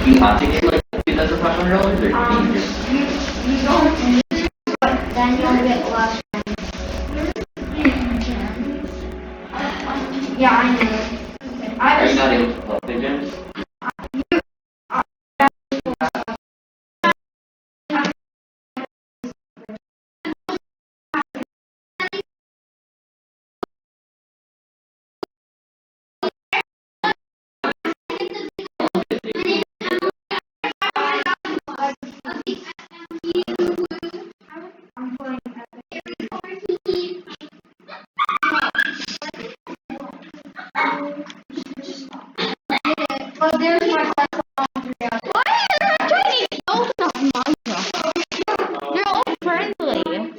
Die Artikel wieder zu verschwunden wird. You don't need, but then you'll get less. Yeah, I know. Are you not able to plug pigeons? But there's my why are there Chinese ghosts on Minecraft? They're all friendly.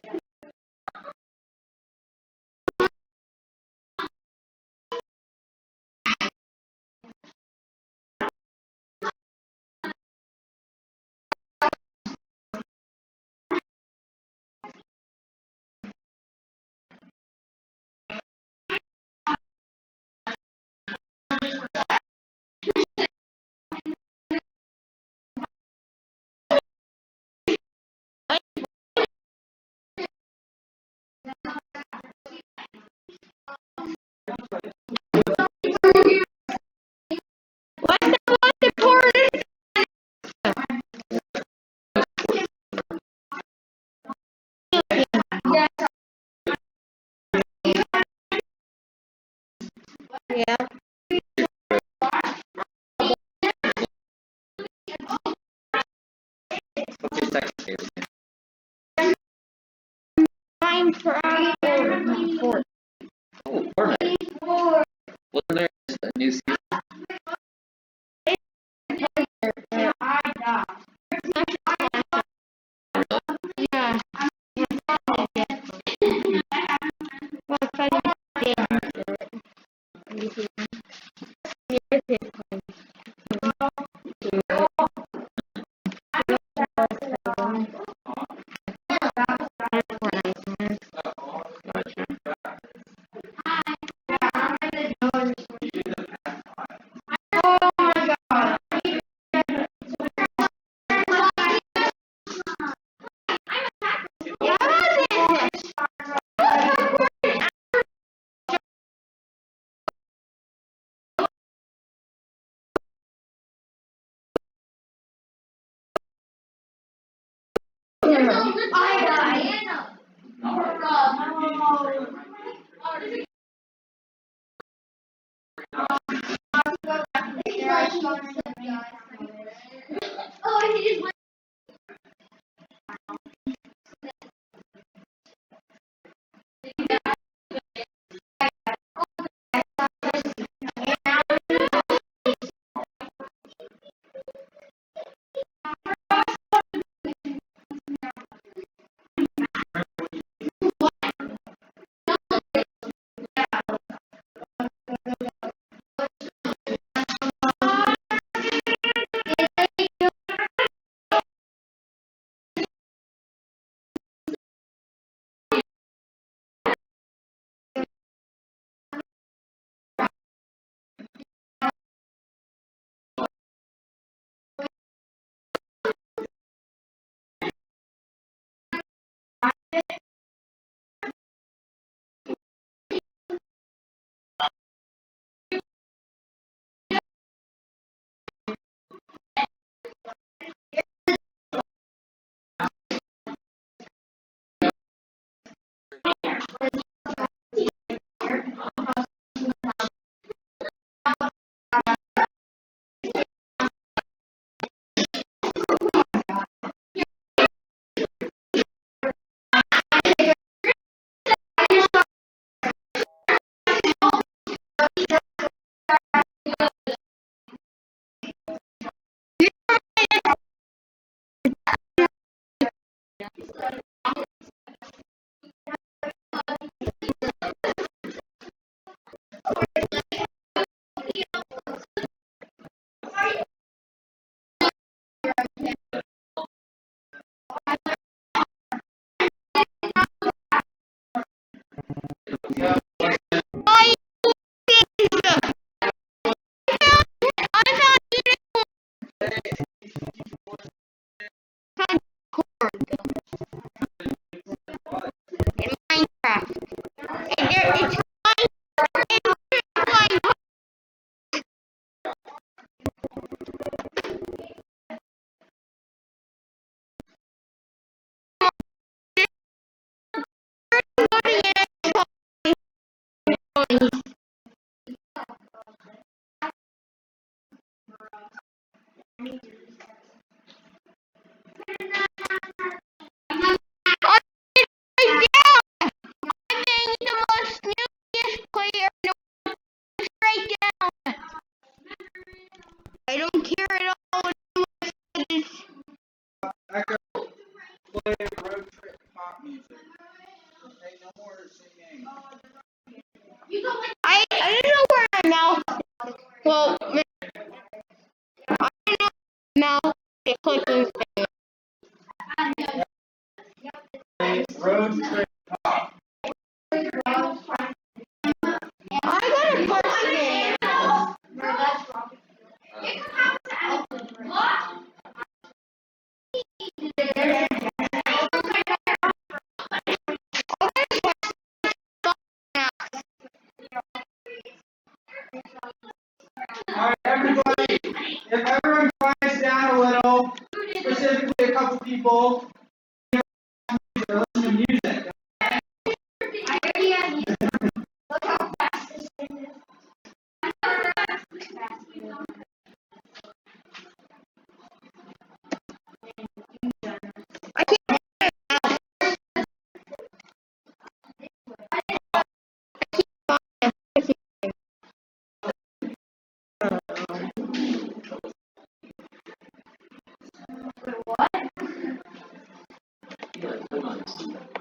What's the most important? Yeah. What's your sex tape? Minecraft or Oh, Fortnite. Wasn't there a new season? yeah, yeah. Well, I Kind of hard in Minecraft. And it's flying. I don't care at all. Echo, play road trip pop music. Okay, no more singing. I don't know where my mouse is. Well, I don't know my mouse is clicking thing. Play road trip pop. I gotta put it in. Alright, everybody, if everyone quiets down a little, specifically a couple people, listen to music. You gotta click on it.